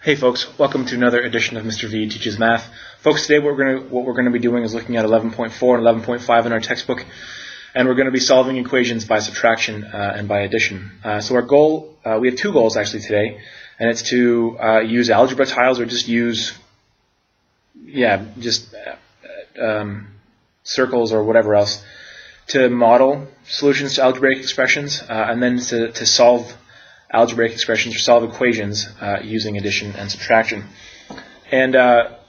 Hey folks, welcome to another edition of Mr. V Teaches Math. Folks, today what we're going to be doing is looking at 11.4 and 11.5 in our textbook, and we're going to be solving equations by subtraction and by addition. So our goal, we have two goals actually today, and it's to use algebra tiles or just use, circles or whatever else to model solutions to algebraic expressions, and then to solve algebraic expressions or solve equations using addition and subtraction. And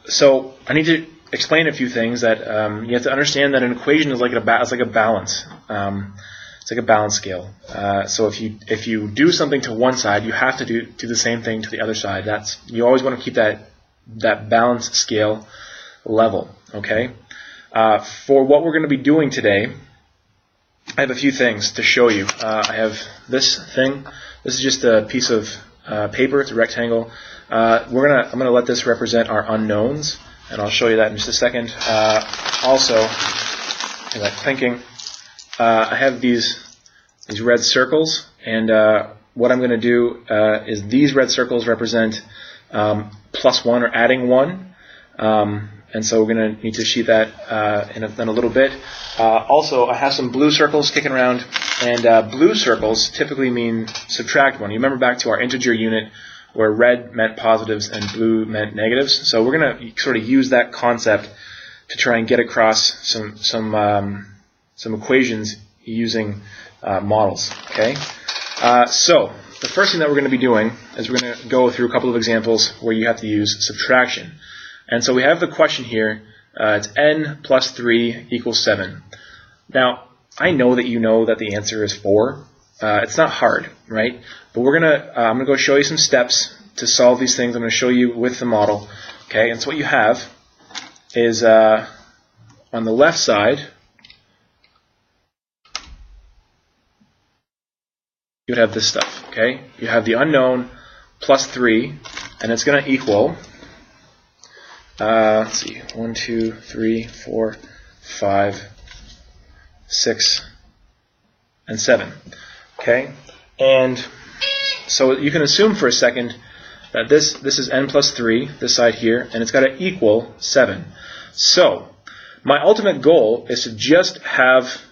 so I need to explain a few things that you have to understand that an equation is like a balance. It's like a balance scale. So if you do something to one side, you have to do the same thing to the other side. You always want to keep that balance scale level. Okay. For what we're going to be doing today, I have a few things to show you. I have this thing. This is just a piece of paper. It's a rectangle. I'm going to let this represent our unknowns, and I'll show you that in just a second. Also, that clinking. I have these red circles, and what I'm going to do is these red circles represent plus 1 or adding 1. And so we're going to need to sheet that in a little bit. Also, I have some blue circles kicking around, and blue circles typically mean subtract 1. You remember back to our integer unit where red meant positives and blue meant negatives. So we're going to sort of use that concept to try and get across some equations using models. Okay. So the first thing that we're going to be doing is we're going to go through a couple of examples where you have to use subtraction. And so we have the question here, it's n plus 3 equals 7. Now, I know that you know that the answer is 4. It's not hard, right? But I'm gonna go show you some steps to solve these things. I'm gonna show you with the model, okay? And so what you have is, on the left side, you would have this stuff, okay? You have the unknown plus 3, and it's gonna equal, let's see, 1, 2, 3, 4, 5, 6, and 7. Okay? And so you can assume for a second that this is n plus 3, this side here, and it's got to equal 7. So my ultimate goal is to just have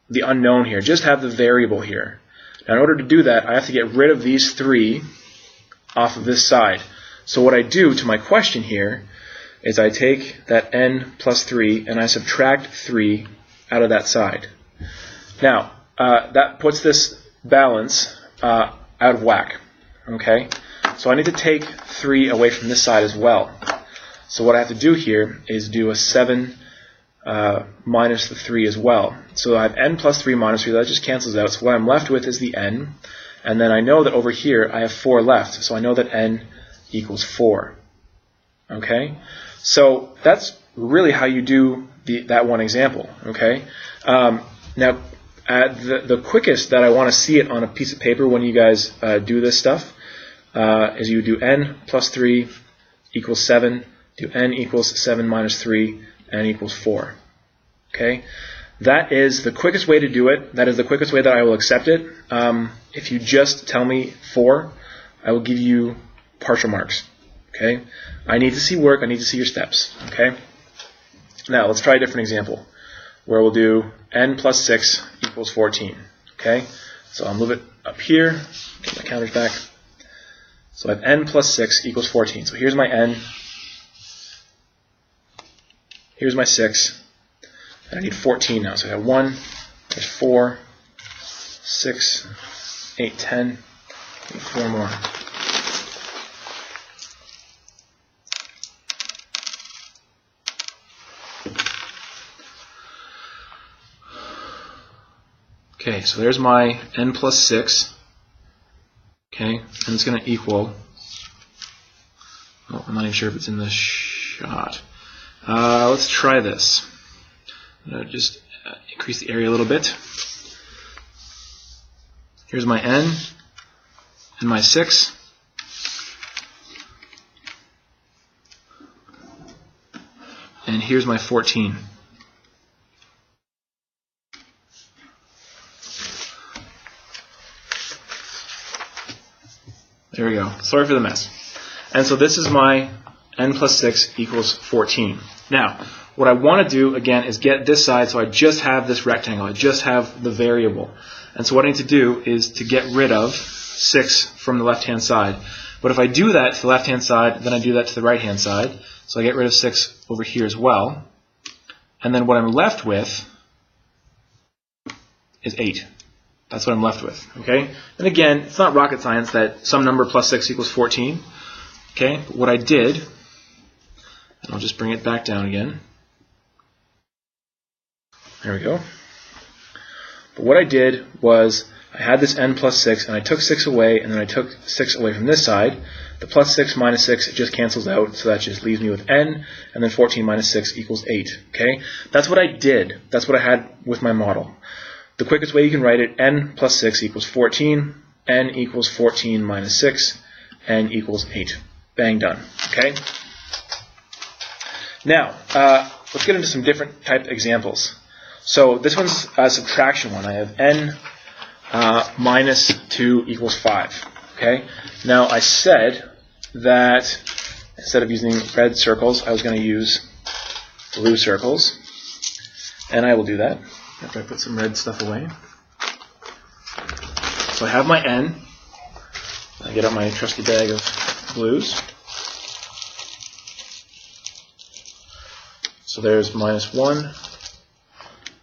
the unknown here, just have the variable here. Now in order to do that, I have to get rid of these 3 off of this side. So what I do to my question here is I take that n plus 3 and I subtract 3 out of that side. Now, that puts this balance out of whack. Okay? So I need to take 3 away from this side as well. So what I have to do here is do a 7 minus the 3 as well. So I have n plus 3 minus 3. That just cancels out. So what I'm left with is the n. And then I know that over here I have 4 left. So I know that n equals 4. Okay? So that's really how you do that one example. Okay. Now, the quickest that I want to see it on a piece of paper when you guys do this stuff is you do n plus 3 equals 7, do n equals 7 minus 3, n equals 4. Okay. That is the quickest way to do it. That is the quickest way that I will accept it. If you just tell me 4, I will give you partial marks. Okay. I need to see work. I need to see your steps. Okay. Now let's try a different example where we'll do n plus 6 equals 14. Okay. So I'll move it up here. Get my counters back. So I have n plus 6 equals 14. So here's my n. Here's my 6. And I need 14 now. So I have 1. There's 4, 6, 8, 10. I need 4 more. Okay, so there's my n plus 6. Okay, and it's going to equal, I'm not even sure if it's in the shot. Let's try this. I'm going to just increase the area a little bit. Here's my n and my 6. And here's my 14. There we go. Sorry for the mess. And so this is my n plus 6 equals 14. Now, what I want to do, again, is get this side so I just have this rectangle. I just have the variable. And so what I need to do is to get rid of 6 from the left-hand side. But if I do that to the left-hand side, then I do that to the right-hand side. So I get rid of 6 over here as well. And then what I'm left with is 8. That's what I'm left with. Okay? And again, it's not rocket science that some number plus 6 equals 14. Okay? But what I did, and I'll just bring it back down again. There we go. But what I did was I had this n plus 6, and I took 6 away, and then I took 6 away from this side. The plus 6 minus 6, it just cancels out, so that just leaves me with n, and then 14 minus 6 equals 8. Okay? That's what I did. That's what I had with my model. The quickest way you can write it, n plus 6 equals 14, n equals 14 minus 6, n equals 8. Bang, done. Okay? Now, let's get into some different type examples. So this one's a subtraction one. I have n minus 2 equals 5. Okay? Now, I said that instead of using red circles, I was going to use blue circles. And I will do that after I put some red stuff away. So I have my n. I get out my trusty bag of blues. So there's minus 1,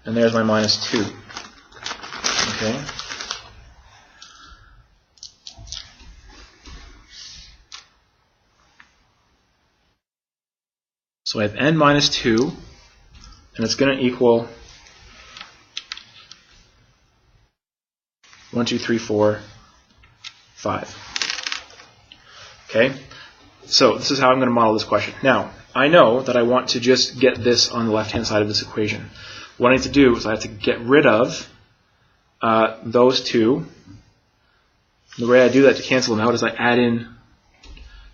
and there's my minus 2. Okay? So I have n minus 2, and it's going to equal 1, 2, 3, 4, 5. Okay? So this is how I'm going to model this question. Now, I know that I want to just get this on the left-hand side of this equation. What I need to do is I have to get rid of those two. The way I do that to cancel them out is I add in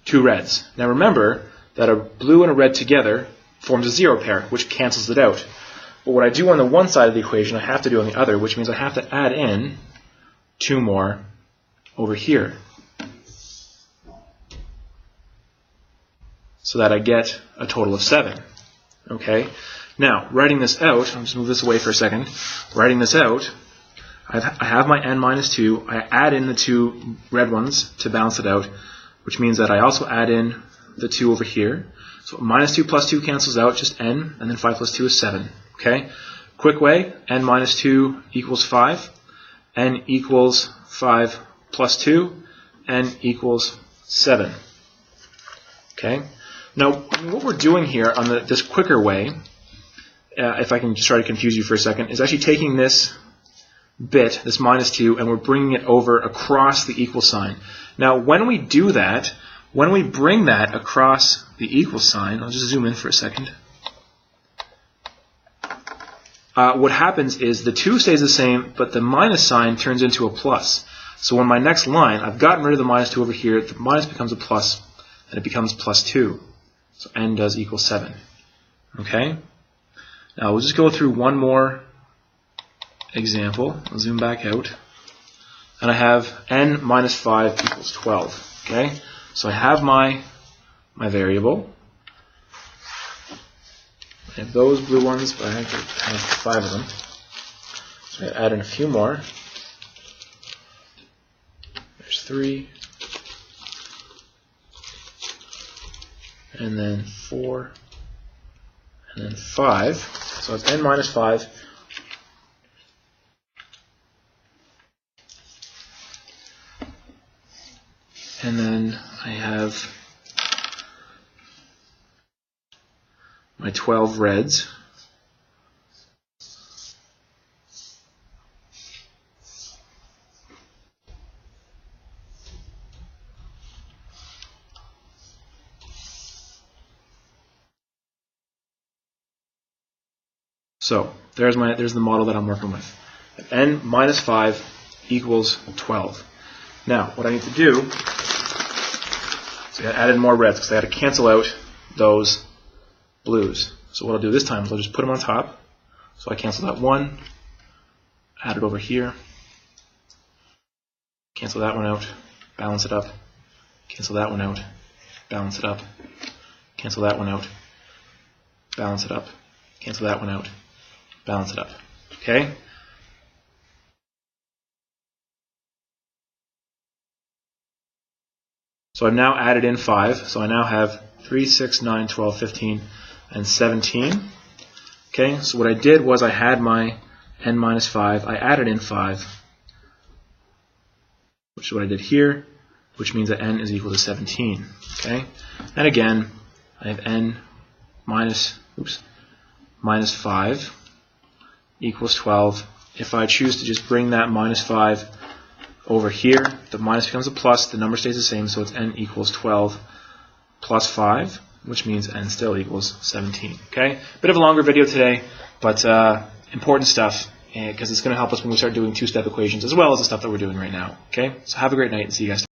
2 reds. Now remember that a blue and a red together forms a 0 pair, which cancels it out. But what I do on the one side of the equation, I have to do on the other, which means I have to add in 2 more over here, so that I get a total of 7. Okay? Now, writing this out, I'll just move this away for a second. Writing this out, I have my n minus 2. I add in the 2 red ones to balance it out, which means that I also add in the 2 over here. So minus 2 plus 2 cancels out, just n, and then 5 plus 2 is 7. Okay? Quick way, n minus 2 equals 5. N equals 5 plus 2. N equals 7. Okay? Now, what we're doing here on this quicker way, if I can just try to confuse you for a second, is actually taking this bit, this minus 2, and we're bringing it over across the equal sign. Now, when we do that, when we bring that across the equal sign, I'll just zoom in for a second, what happens is the 2 stays the same, but the minus sign turns into a plus. So on my next line, I've gotten rid of the minus 2 over here, the minus becomes a plus, and it becomes plus 2. So n does equal 7. Okay? Now we'll just go through one more example. I'll zoom back out. And I have n minus 5 equals 12. Okay? So I have my variable. I have those blue ones, but I have to have 5 of them. So I add in a few more. There's 3. And then 4, and then 5. So it's n minus 5. And then I have my 12 reds. So there's the model that I'm working with. N minus 5 equals 12. Now, what I need to do is I add in more reds because I had to cancel out those blues. So what I'll do this time is I'll just put them on top. So I cancel that one, add it over here, cancel that one out, balance it up, cancel that one out, balance it up, cancel that one out, balance it up, cancel that one out, balance it up. Okay? So I've now added in 5. So I now have 3, 6, 9, 12, 15, and 17. Okay, so what I did was I had my n minus 5. I added in 5, which is what I did here, which means that n is equal to 17. Okay, and again, I have n minus 5 equals 12. If I choose to just bring that minus 5 over here, the minus becomes a plus, the number stays the same, so it's n equals 12 plus 5, which means n still equals 17. Okay, bit of a longer video today, but important stuff, because it's going to help us when we start doing two-step equations as well as the stuff that we're doing right now. Okay, so have a great night and see you guys tomorrow.